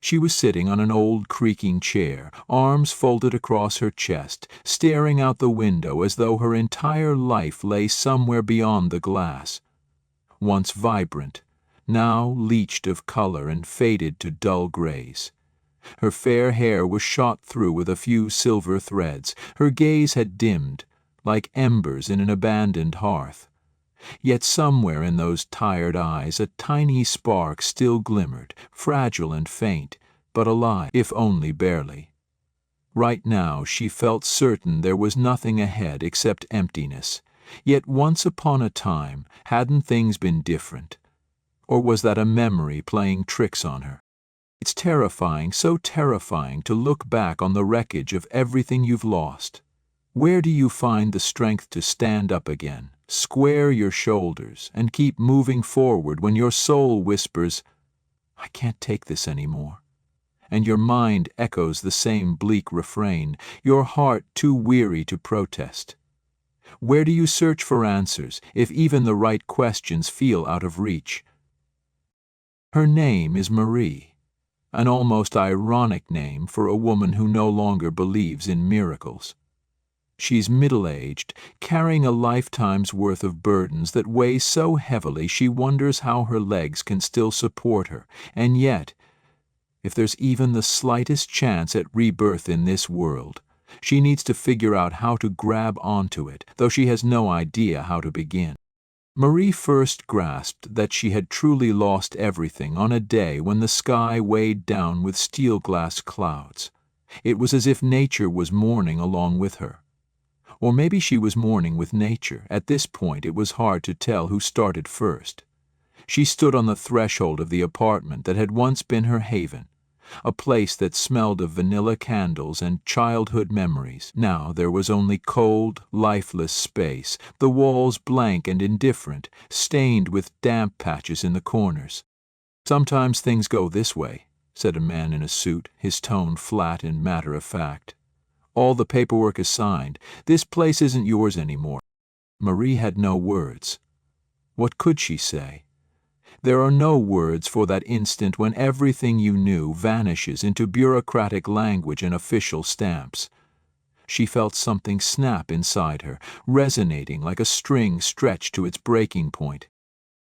She was sitting on an old creaking chair, arms folded across her chest, staring out the window as though her entire life lay somewhere beyond the glass. Once vibrant, now leached of color and faded to dull grays. Her fair hair was shot through with a few silver threads. Her gaze had dimmed, like embers in an abandoned hearth. Yet somewhere in those tired eyes a tiny spark still glimmered, fragile and faint, but alive, if only barely. Right now she felt certain there was nothing ahead except emptiness. Yet once upon a time, hadn't things been different? Or was that a memory playing tricks on her? It's terrifying, so terrifying to look back on the wreckage of everything you've lost. Where do you find the strength to stand up again, square your shoulders, and keep moving forward when your soul whispers, "I can't take this anymore," and your mind echoes the same bleak refrain, your heart too weary to protest? Where do you search for answers, if even the right questions feel out of reach? Her name is Marie, an almost ironic name for a woman who no longer believes in miracles. She's middle-aged, carrying a lifetime's worth of burdens that weigh so heavily she wonders how her legs can still support her, and yet, if there's even the slightest chance at rebirth in this world, she needs to figure out how to grab onto it, though she has no idea how to begin. Marie first grasped that she had truly lost everything on a day when the sky weighed down with steel-glass clouds. It was as if nature was mourning along with her. Or maybe she was mourning with nature. At this point it was hard to tell who started first. She stood on the threshold of the apartment that had once been her haven, a place that smelled of vanilla candles and childhood memories. Now there was only cold, lifeless space, the walls blank and indifferent, stained with damp patches in the corners. "Sometimes things go this way," said a man in a suit, his tone flat and matter-of-fact. "All the paperwork is signed. This place isn't yours anymore." Marie had no words. What could she say? There are no words for that instant when everything you knew vanishes into bureaucratic language and official stamps. She felt something snap inside her, resonating like a string stretched to its breaking point.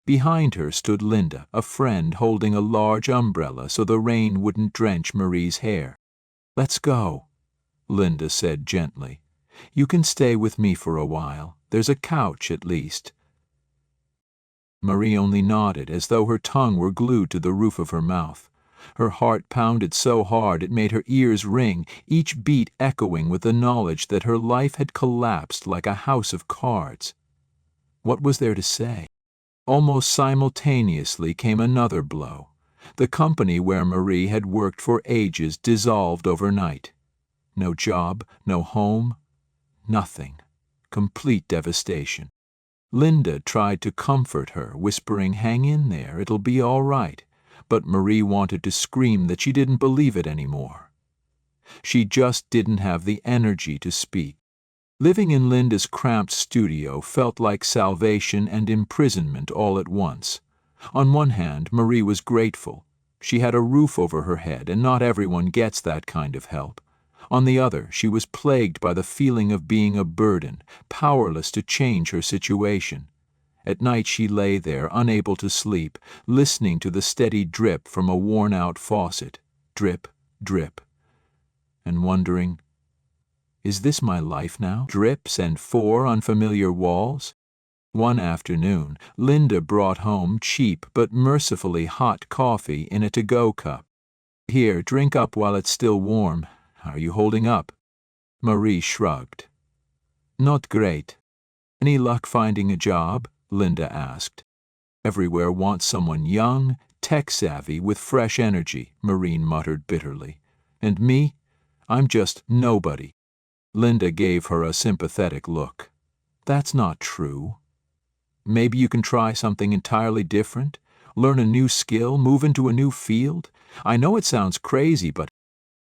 Behind her stood Linda, a friend holding a large umbrella so the rain wouldn't drench Marie's hair. "Let's go," Linda said gently. "You can stay with me for a while. There's a couch, at least." Marie only nodded, as though her tongue were glued to the roof of her mouth. Her heart pounded so hard it made her ears ring, each beat echoing with the knowledge that her life had collapsed like a house of cards. What was there to say? Almost simultaneously came another blow. The company where Marie had worked for ages dissolved overnight. No job, no home, nothing. Complete devastation. Linda tried to comfort her, whispering, "Hang in there, it'll be all right," but Marie wanted to scream that she didn't believe it anymore. She just didn't have the energy to speak. Living in Linda's cramped studio felt like salvation and imprisonment all at once. On one hand, Marie was grateful. She had a roof over her head, and not everyone gets that kind of help. On the other, she was plagued by the feeling of being a burden, powerless to change her situation. At night she lay there, unable to sleep, listening to the steady drip from a worn-out faucet. Drip, drip. And wondering, is this my life now? Drips and 4 unfamiliar walls? One afternoon, Linda brought home cheap but mercifully hot coffee in a to-go cup. "Here, drink up while it's still warm. Are you holding up?" Marie shrugged. "Not great." "Any luck finding a job?" Linda asked. "Everywhere wants someone young, tech-savvy, with fresh energy," Marie muttered bitterly. "And me? I'm just nobody." Linda gave her a sympathetic look. "That's not true. Maybe you can try something entirely different, learn a new skill, move into a new field. I know it sounds crazy, but—"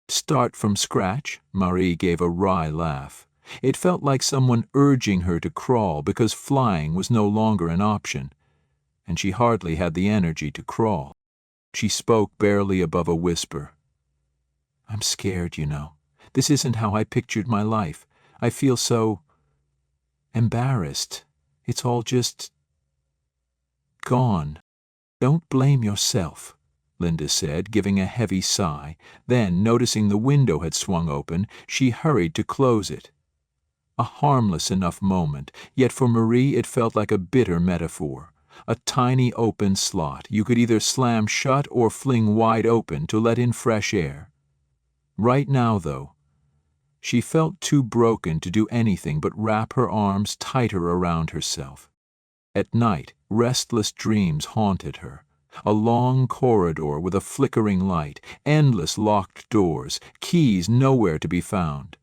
"Start from scratch?" Marie gave a wry laugh. It felt like someone urging her to crawl because flying was no longer an option, and she hardly had the energy to crawl. She spoke barely above a whisper. I'm scared, you know. This isn't how I pictured my life. I feel so embarrassed. It's all just gone. Don't blame yourself, Linda said, giving a heavy sigh. Then, noticing the window had swung open, she hurried to close it. A harmless enough moment, yet for Marie it felt like a bitter metaphor. A tiny open slot you could either slam shut or fling wide open to let in fresh air. Right now, though, she felt too broken to do anything but wrap her arms tighter around herself. At night, restless dreams haunted her. A long corridor with a flickering light, endless locked doors, keys nowhere to be found.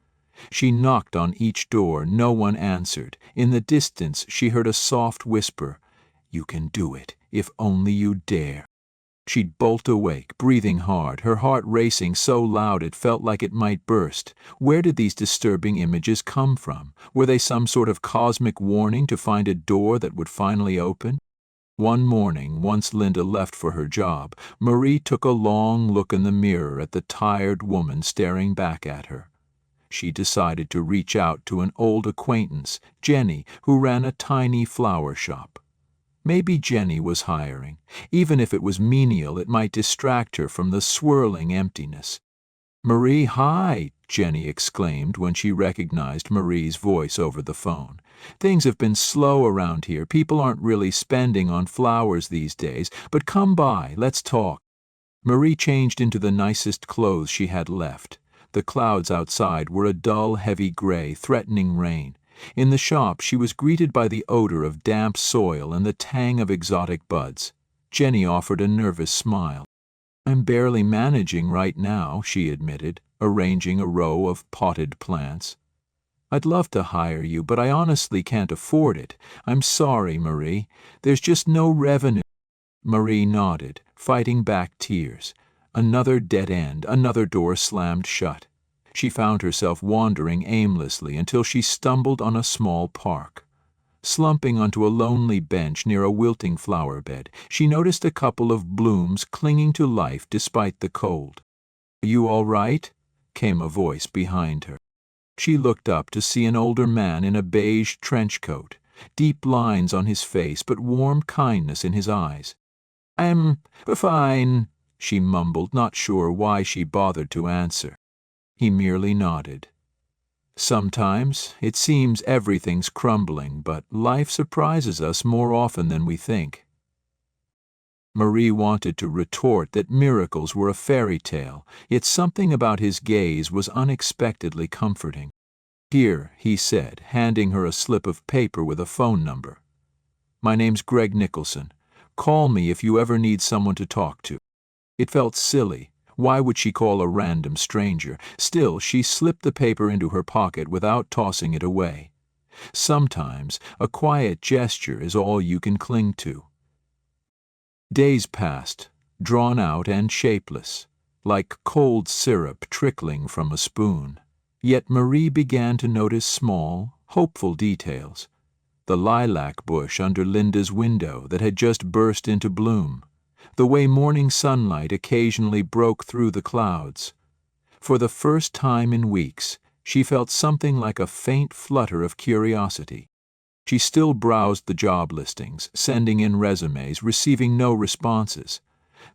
She knocked on each door, no one answered. In the distance she heard a soft whisper, "You can do it, if only you dare." She'd bolt awake, breathing hard, her heart racing so loud it felt like it might burst. Where did these disturbing images come from? Were they some sort of cosmic warning to find a door that would finally open? One morning, once Linda left for her job, Marie took a long look in the mirror at the tired woman staring back at her. She decided to reach out to an old acquaintance, Jenny, who ran a tiny flower shop. Maybe Jenny was hiring. Even if it was menial, it might distract her from the swirling emptiness. "Marie, hi!" Jenny exclaimed when she recognized Marie's voice over the phone. "Things have been slow around here. People aren't really spending on flowers these days, but come by, let's talk." Marie changed into the nicest clothes she had left. The clouds outside were a dull, heavy gray, threatening rain. In the shop, she was greeted by the odor of damp soil and the tang of exotic buds. Jenny offered a nervous smile. "I'm barely managing right now," she admitted, arranging a row of potted plants. "I'd love to hire you, but I honestly can't afford it. I'm sorry, Marie. There's just no revenue." Marie nodded, fighting back tears. Another dead end, another door slammed shut. She found herself wandering aimlessly until she stumbled on a small park. Slumping onto a lonely bench near a wilting flower bed, she noticed a couple of blooms clinging to life despite the cold. "Are you all right?" came a voice behind her. She looked up to see an older man in a beige trench coat, deep lines on his face but warm kindness in his eyes. "I'm fine," she mumbled, not sure why she bothered to answer. He merely nodded. "Sometimes it seems everything's crumbling, but life surprises us more often than we think." Marie wanted to retort that miracles were a fairy tale, yet something about his gaze was unexpectedly comforting. "Here," he said, handing her a slip of paper with a phone number. "My name's Greg Nicholson. Call me if you ever need someone to talk to." It felt silly. Why would she call a random stranger? Still, she slipped the paper into her pocket without tossing it away. Sometimes a quiet gesture is all you can cling to. Days passed, drawn out and shapeless, like cold syrup trickling from a spoon. Yet Marie began to notice small, hopeful details. The lilac bush under Linda's window that had just burst into bloom. The way morning sunlight occasionally broke through the clouds. For the first time in weeks, she felt something like a faint flutter of curiosity. She still browsed the job listings, sending in resumes, receiving no responses.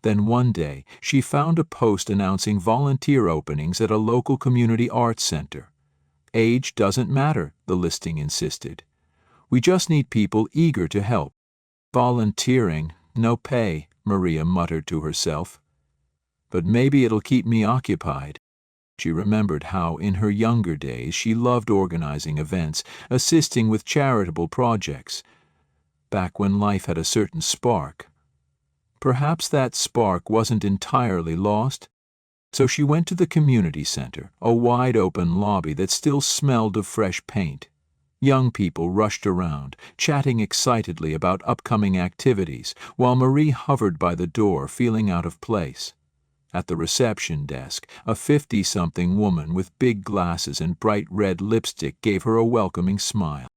Then one day, she found a post announcing volunteer openings at a local community arts center. "Age doesn't matter," the listing insisted. "We just need people eager to help." "Volunteering, no pay," Maria muttered to herself. "But maybe it'll keep me occupied." She remembered how, in her younger days, she loved organizing events, assisting with charitable projects. Back when life had a certain spark. Perhaps that spark wasn't entirely lost. So she went to the community center, a wide-open lobby that still smelled of fresh paint. Young people rushed around, chatting excitedly about upcoming activities, while Marie hovered by the door, feeling out of place. At the reception desk, a 50-something woman with big glasses and bright red lipstick gave her a welcoming smile.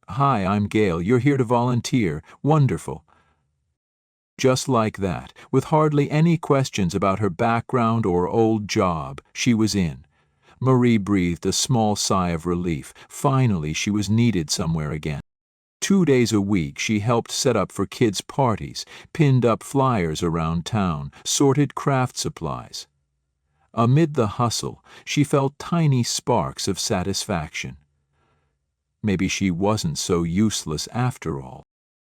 "Hi, I'm Gail. You're here to volunteer. Wonderful." Just like that, with hardly any questions about her background or old job, she was in. Marie breathed a small sigh of relief. Finally, she was needed somewhere again. 2 days a week she helped set up for kids' parties, pinned up flyers around town, sorted craft supplies. Amid the hustle, she felt tiny sparks of satisfaction. Maybe she wasn't so useless after all.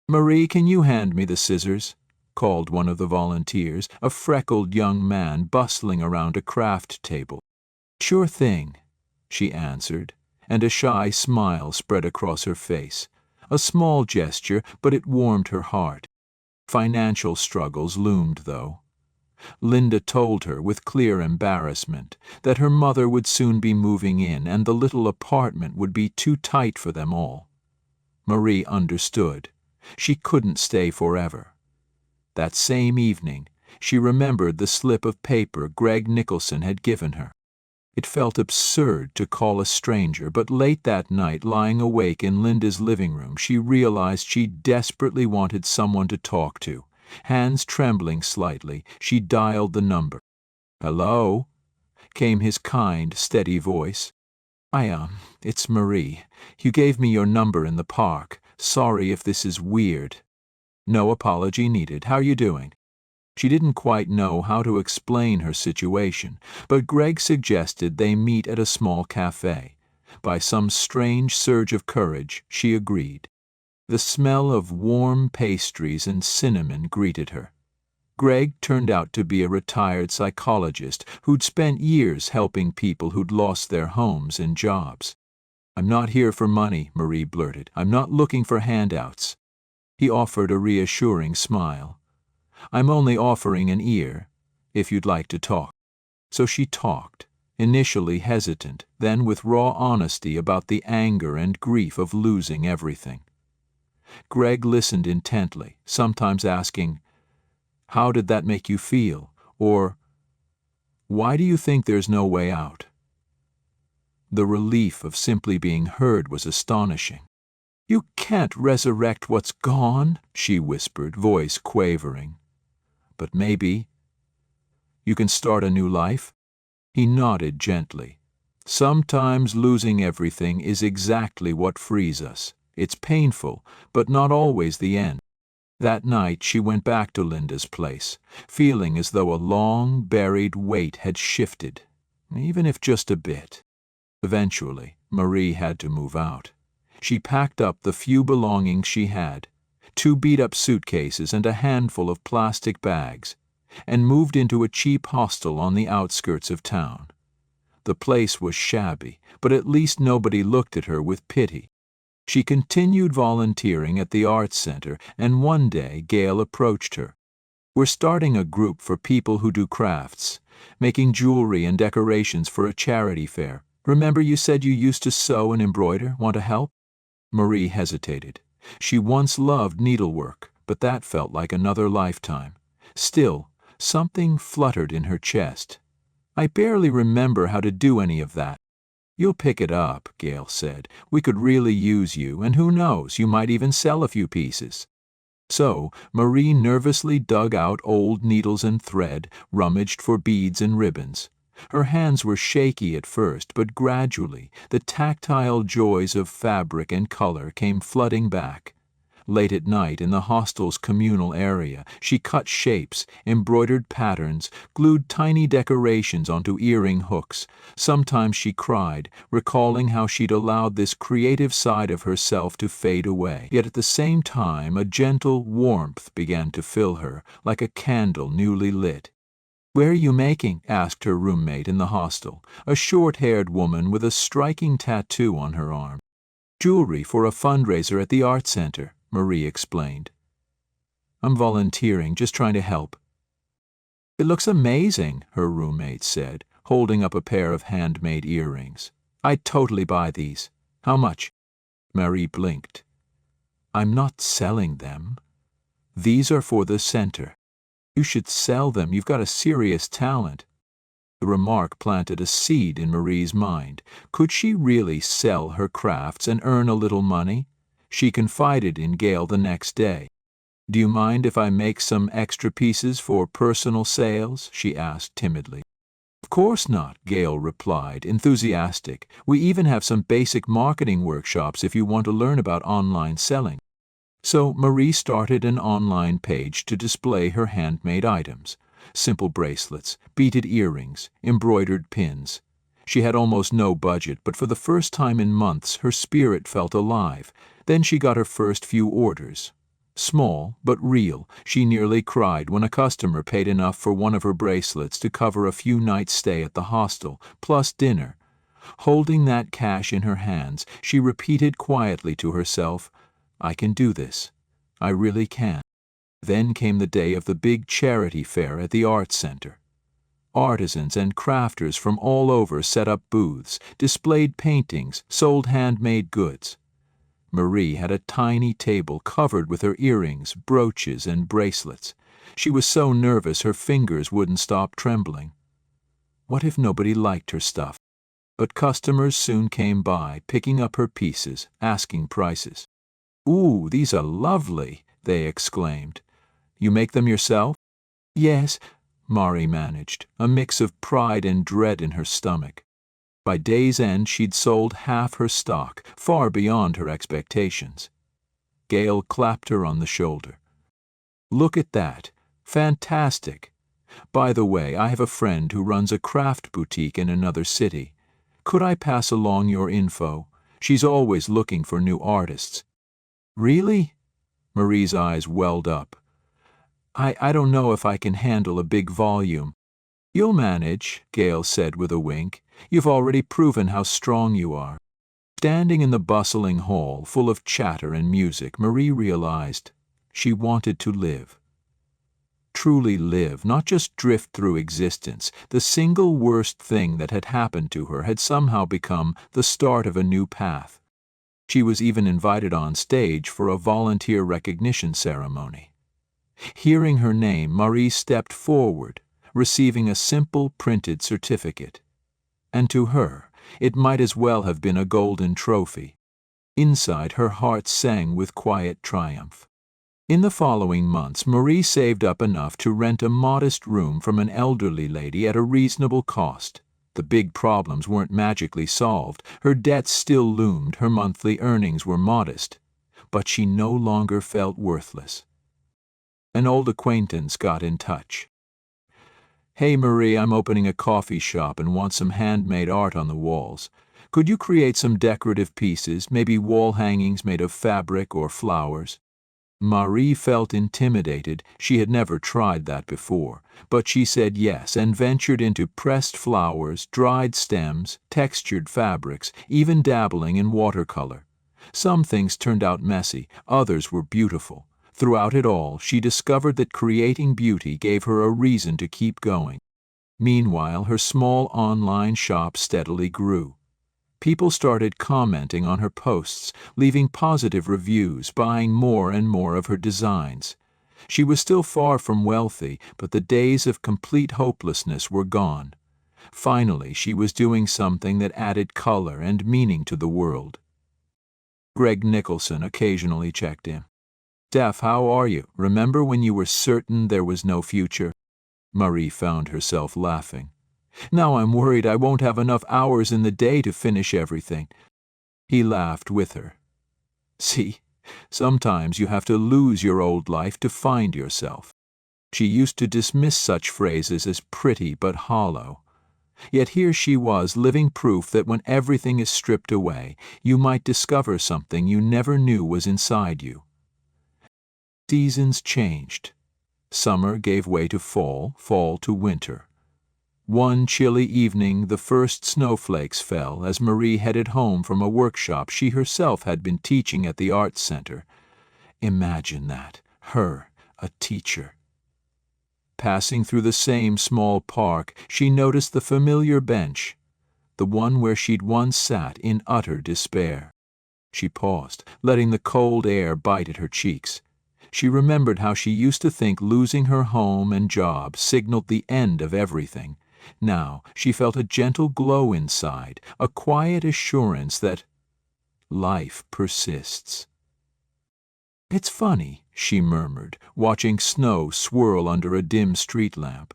"Marie, can you hand me the scissors?" called one of the volunteers, a freckled young man bustling around a craft table. "Sure thing," she answered, and a shy smile spread across her face. A small gesture, but it warmed her heart. Financial struggles loomed, though. Linda told her with clear embarrassment that her mother would soon be moving in and the little apartment would be too tight for them all. Marie understood. She couldn't stay forever. That same evening, she remembered the slip of paper Greg Nicholson had given her. It felt absurd to call a stranger, but late that night, lying awake in Linda's living room, she realized she desperately wanted someone to talk to. Hands trembling slightly, she dialed the number. "Hello?" came his kind, steady voice. It's Marie. You gave me your number in the park. Sorry if this is weird." "No apology needed. How are you doing?" She didn't quite know how to explain her situation, but Greg suggested they meet at a small cafe. By some strange surge of courage, she agreed. The smell of warm pastries and cinnamon greeted her. Greg turned out to be a retired psychologist who'd spent years helping people who'd lost their homes and jobs. "I'm not here for money," Marie blurted. "I'm not looking for handouts." He offered a reassuring smile. "I'm only offering an ear, if you'd like to talk." So she talked, initially hesitant, then with raw honesty about the anger and grief of losing everything. Greg listened intently, sometimes asking, "How did that make you feel?" or "Why do you think there's no way out?" The relief of simply being heard was astonishing. "You can't resurrect what's gone," she whispered, voice quavering. "But maybe you can start a new life?" He nodded gently. "Sometimes losing everything is exactly what frees us. It's painful, but not always the end." That night she went back to Linda's place, feeling as though a long, buried weight had shifted, even if just a bit. Eventually, Marie had to move out. She packed up the few belongings she had, 2 beat-up suitcases and a handful of plastic bags, and moved into a cheap hostel on the outskirts of town. The place was shabby, but at least nobody looked at her with pity. She continued volunteering at the arts center, and one day Gail approached her. "We're starting a group for people who do crafts, making jewelry and decorations for a charity fair. Remember you said you used to sew and embroider? Want to help?" Marie hesitated. She once loved needlework, but that felt like another lifetime. Still, something fluttered in her chest. "I barely remember how to do any of that." "You'll pick it up," Gail said. "We could really use you, and who knows, you might even sell a few pieces." So Marie nervously dug out old needles and thread, rummaged for beads and ribbons. Her hands were shaky at first, but gradually the tactile joys of fabric and color came flooding back. Late at night in the hostel's communal area, she cut shapes, embroidered patterns, glued tiny decorations onto earring hooks. Sometimes she cried, recalling how she'd allowed this creative side of herself to fade away. Yet at the same time, a gentle warmth began to fill her, like a candle newly lit. "Where are you making?" asked her roommate in the hostel, a short-haired woman with a striking tattoo on her arm. "Jewelry for a fundraiser at the art center," Marie explained. "I'm volunteering, just trying to help." "It looks amazing," her roommate said, holding up a pair of handmade earrings. "I'd totally buy these. How much?" Marie blinked. "I'm not selling them. These are for the center. You should sell them. You've got a serious talent." The remark planted a seed in Marie's mind. Could she really sell her crafts and earn a little money? She confided in Gail the next day. "Do you mind if I make some extra pieces for personal sales?" she asked timidly. "Of course not," Gail replied, enthusiastic. "We even have some basic marketing workshops if you want to learn about online selling." So Marie started an online page to display her handmade items. Simple bracelets, beaded earrings, embroidered pins. She had almost no budget, but for the first time in months her spirit felt alive. Then she got her first few orders. Small, but real. She nearly cried when a customer paid enough for one of her bracelets to cover a few nights' stay at the hostel, plus dinner. Holding that cash in her hands, she repeated quietly to herself, "I can do this. I really can." Then came the day of the big charity fair at the Arts Center. Artisans and crafters from all over set up booths, displayed paintings, sold handmade goods. Marie had a tiny table covered with her earrings, brooches, and bracelets. She was so nervous her fingers wouldn't stop trembling. What if nobody liked her stuff? But customers soon came by, picking up her pieces, asking prices. "Ooh, these are lovely," they exclaimed. "You make them yourself?" "Yes," Marie managed, a mix of pride and dread in her stomach. By day's end she'd sold half her stock, far beyond her expectations. Gail clapped her on the shoulder. "Look at that. Fantastic. By the way, I have a friend who runs a craft boutique in another city. Could I pass along your info? She's always looking for new artists." "Really?" Marie's eyes welled up. I don't know if I can handle a big volume." "You'll manage," Gail said with a wink. "You've already proven how strong you are." Standing in the bustling hall, full of chatter and music, Marie realized she wanted to live. Truly live, not just drift through existence. The single worst thing that had happened to her had somehow become the start of a new path. She was even invited on stage for a volunteer recognition ceremony. Hearing her name, Marie stepped forward, receiving a simple printed certificate. And to her, it might as well have been a golden trophy. Inside, her heart sang with quiet triumph. In the following months, Marie saved up enough to rent a modest room from an elderly lady at a reasonable cost. The big problems weren't magically solved. Her debts still loomed, her monthly earnings were modest. But she no longer felt worthless. An old acquaintance got in touch. "Hey Marie, I'm opening a coffee shop and want some handmade art on the walls. Could you create some decorative pieces, maybe wall hangings made of fabric or flowers?" Marie felt intimidated. She had never tried that before, but she said yes and ventured into pressed flowers, dried stems, textured fabrics, even dabbling in watercolor. Some things turned out messy, others were beautiful. Throughout it all, she discovered that creating beauty gave her a reason to keep going. Meanwhile, her small online shop steadily grew. People started commenting on her posts, leaving positive reviews, buying more and more of her designs. She was still far from wealthy, but the days of complete hopelessness were gone. Finally, she was doing something that added color and meaning to the world. Greg Nicholson occasionally checked in. "Steph, how are you? Remember when you were certain there was no future?" Marie found herself laughing. "Now I'm worried I won't have enough hours in the day to finish everything." He laughed with her. "See, sometimes you have to lose your old life to find yourself." She used to dismiss such phrases as pretty but hollow. Yet here she was, living proof that when everything is stripped away, you might discover something you never knew was inside you. Seasons changed. Summer gave way to fall, fall to winter. One chilly evening, the first snowflakes fell as Marie headed home from a workshop she herself had been teaching at the Arts Center. Imagine that, her, a teacher. Passing through the same small park, she noticed the familiar bench, the one where she'd once sat in utter despair. She paused, letting the cold air bite at her cheeks. She remembered how she used to think losing her home and job signaled the end of everything. Now she felt a gentle glow inside, a quiet assurance that life persists. It's funny, she murmured, watching snow swirl under a dim street lamp.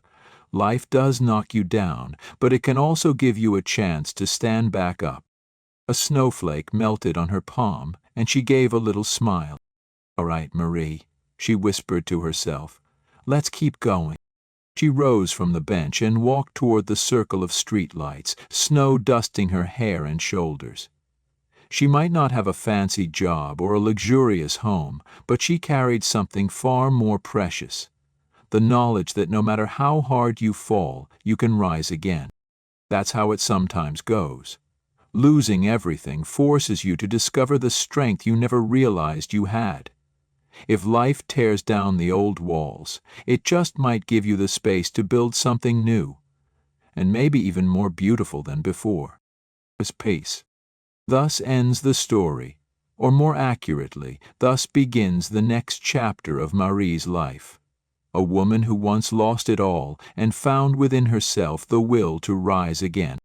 Life does knock you down, but it can also give you a chance to stand back up. A snowflake melted on her palm, and she gave a little smile. All right, Marie, she whispered to herself. Let's keep going. She rose from the bench and walked toward the circle of streetlights, snow dusting her hair and shoulders. She might not have a fancy job or a luxurious home, but she carried something far more precious: the knowledge that no matter how hard you fall, you can rise again. That's how it sometimes goes. Losing everything forces you to discover the strength you never realized you had. If life tears down the old walls, it just might give you the space to build something new, and maybe even more beautiful than before. Peace. Thus ends the story, or more accurately, thus begins the next chapter of Marie's life. A woman who once lost it all and found within herself the will to rise again.